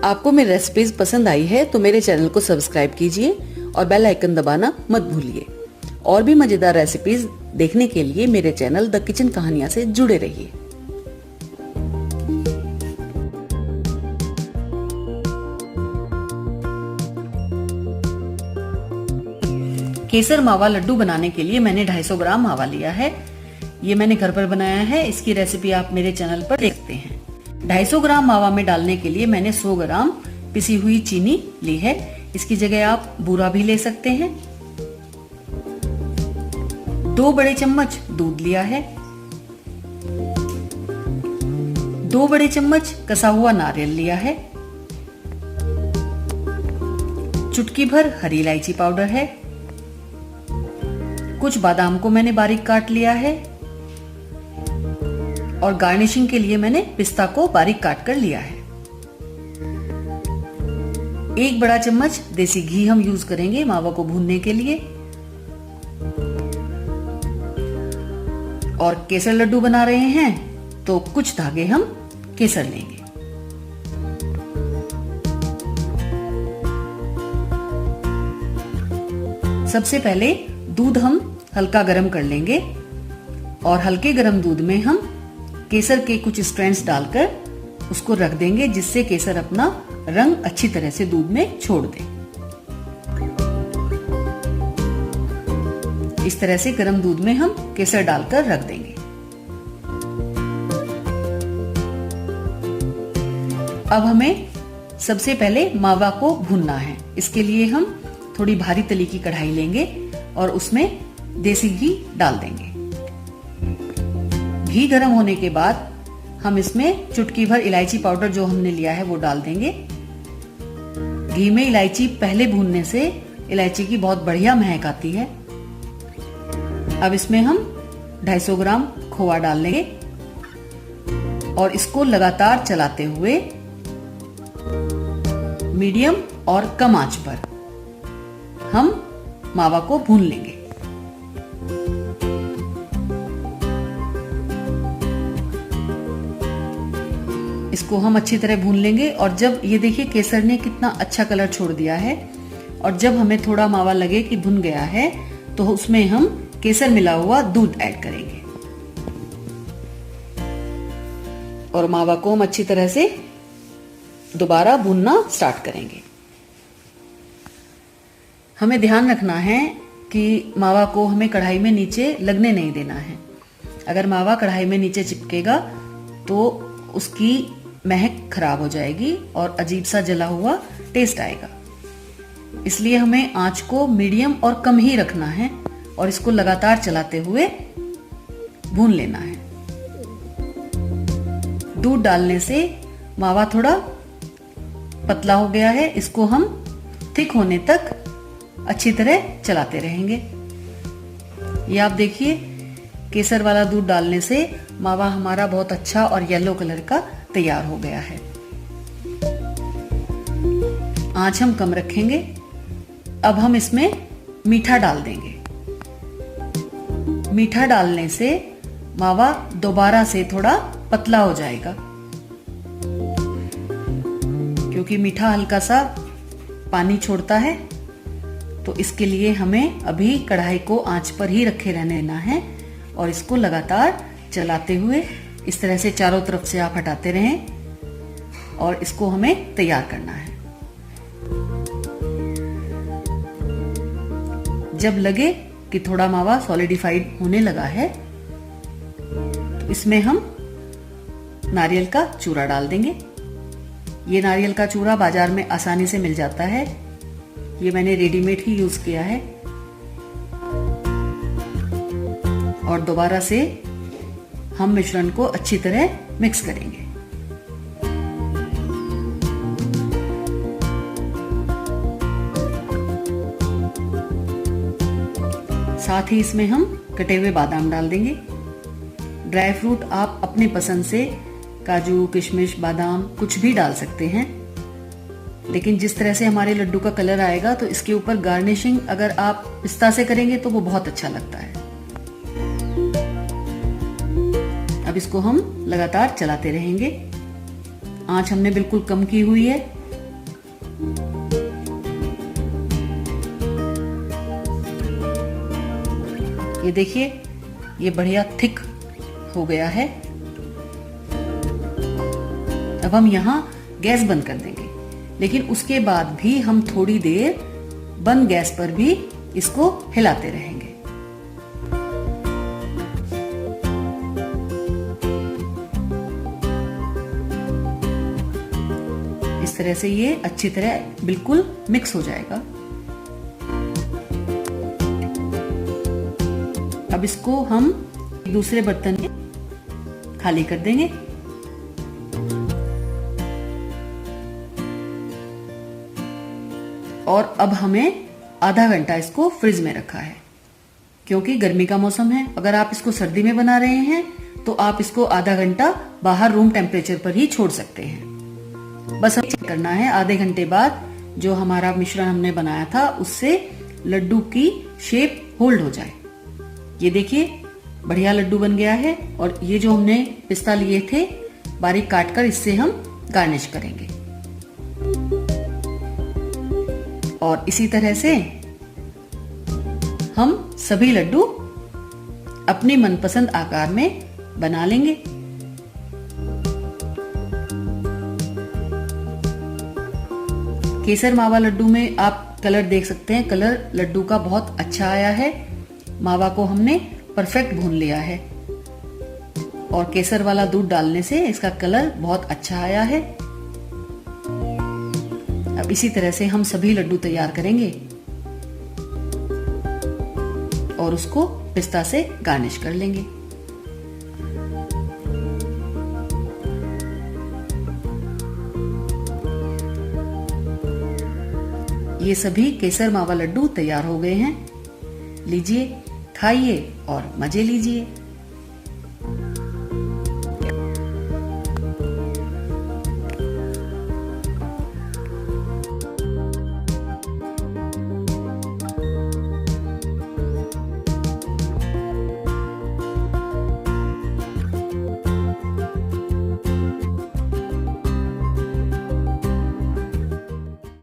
आपको मेरी रेसिपीज पसंद आई है तो मेरे चैनल को सब्सक्राइब कीजिए और बेल आइकन दबाना मत भूलिए। और भी मजेदार रेसिपीज देखने के लिए मेरे चैनल द किचन कहानियां से जुड़े रहिए। केसर मावा लड्डू बनाने के लिए मैंने 250 ग्राम मावा लिया है। ये मैंने घर पर बनाया है। इसकी रेसिपी आप मेरे चैनल पर देखते हैं। 250 ग्राम मावा में डालने के लिए मैंने 100 ग्राम पिसी हुई चीनी ली है। इसकी जगह आप बूरा भी ले सकते हैं। 2 बड़े चम्मच दूध लिया है। 2 बड़े चम्मच कसा हुआ नारियल लिया है। चुटकी भर हरी इलायची पाउडर है। कुछ बादाम को मैंने बारीक काट लिया है और गार्निशिंग के लिए मैंने पिस्ता को बारीक काट कर लिया है। 1 बड़ा चम्मच देसी घी हम यूज करेंगे मावा को भूनने के लिए। और केसर लड्डू बना रहे हैं तो कुछ धागे हम केसर लेंगे। सबसे पहले दूध हम हल्का गरम कर लेंगे और हल्के गरम दूध में हम केसर के कुछ स्ट्रैंड्स डालकर उसको रख देंगे, जिससे केसर अपना रंग अच्छी तरह से दूध में छोड़ दे। इस तरह से गरम दूध में हम केसर डालकर रख देंगे। अब हमें सबसे पहले मावा को भूनना है। इसके लिए हम थोड़ी भारी तली की कढ़ाई लेंगे और उसमें देसी घी डाल देंगे। घी गर्म होने के बाद हम इसमें चुटकी भर इलायची पाउडर जो हमने लिया है वो डाल देंगे। घी में इलायची पहले भूनने से इलायची की बहुत बढ़िया महक आती है। अब इसमें हम 250 ग्राम खोआ डाल लेंगे और इसको लगातार चलाते हुए मीडियम और कम आंच पर हम मावा को भून लेंगे। इसको हम अच्छी तरह भून लेंगे और जब ये देखिए केसर ने कितना अच्छा कलर छोड़ दिया है और जब हमें थोड़ा मावा लगे कि भुन गया है तो उसमें हम केसर मिला हुआ दूध ऐड करेंगे और मावा को हम अच्छी तरह से दोबारा भूनना स्टार्ट करेंगे। हमें ध्यान रखना है कि मावा को हमें कढ़ाई में नीचे लगने नहीं देना है। अगर मावा कढ़ाई में नीचे चिपकेगा तो उसकी महक खराब हो जाएगी और अजीब सा जला हुआ टेस्ट आएगा। इसलिए हमें आंच को मीडियम और कम ही रखना है और इसको लगातार चलाते हुए भून लेना है। दूध डालने से मावा थोड़ा पतला हो गया है। इसको हम थिक होने तक अच्छी तरह चलाते रहेंगे। ये आप देखिए केसर वाला दूध डालने से मावा हमारा बहुत अच्छा और येलो कलर का तैयार हो गया है। आंच हम कम रखेंगे। अब हम इसमें मीठा डाल देंगे। मीठा डालने से मावा दोबारा से थोड़ा पतला हो जाएगा, क्योंकि मीठा हल्का सा पानी छोड़ता है। तो इसके लिए हमें अभी कढ़ाई को आंच पर ही रखे रहने देना है और इसको लगातार चलाते हुए इस तरह से चारों तरफ से आप हटाते रहें और इसको हमें तैयार करना है। जब लगे कि थोड़ा मावा सॉलिडिफाइड होने लगा है तो इसमें हम नारियल का चूरा डाल देंगे। ये नारियल का चूरा बाजार में आसानी से मिल जाता है। ये मैंने रेडीमेड ही यूज किया है और दोबारा से हम मिश्रण को अच्छी तरह मिक्स करेंगे। साथ ही इसमें हम कटे हुए बादाम डाल देंगे। ड्राई फ्रूट आप अपने पसंद से काजू, किशमिश, बादाम कुछ भी डाल सकते हैं, लेकिन जिस तरह से हमारे लड्डू का कलर आएगा तो इसके ऊपर गार्निशिंग अगर आप पिस्ता से करेंगे तो वो बहुत अच्छा लगता है। अब इसको हम लगातार चलाते रहेंगे। आंच हमने बिल्कुल कम की हुई है ये देखिए, ये बढ़िया थिक हो गया है। अब हम यहाँ गैस बंद कर देंगे, लेकिन उसके बाद भी हम थोड़ी देर बंद गैस पर भी इसको हिलाते रहेंगे। इस तरह से ये अच्छी तरह बिल्कुल मिक्स हो जाएगा। अब इसको हम दूसरे बर्तन में खाली कर देंगे। और अब हमें आधा घंटा इसको फ्रिज में रखा है, क्योंकि गर्मी का मौसम है। अगर आप इसको सर्दी में बना रहे हैं तो आप इसको आधा घंटा बाहर रूम टेम्परेचर पर ही छोड़ सकते हैं। बस हमें चेक करना है आधे घंटे बाद जो हमारा मिश्रण हमने बनाया था उससे लड्डू की शेप होल्ड हो जाए। ये देखिए, बढ़िया लड्डू बन गया है। और ये जो हमने पिस्ता लिए थे बारीक काट कर, इससे हम गार्निश करेंगे। और इसी तरह से हम सभी लड्डू अपने मनपसंद आकार में बना लेंगे। केसर मावा लड्डू में आप कलर देख सकते हैं। कलर लड्डू का बहुत अच्छा आया है। मावा को हमने परफेक्ट भून लिया है और केसर वाला दूध डालने से इसका कलर बहुत अच्छा आया है। अब इसी तरह से हम सभी लड्डू तैयार करेंगे और उसको पिस्ता से गार्निश कर लेंगे। ये सभी केसर मावा लड्डू तैयार हो गए हैं। लीजिए, खाइए और मजे लीजिए।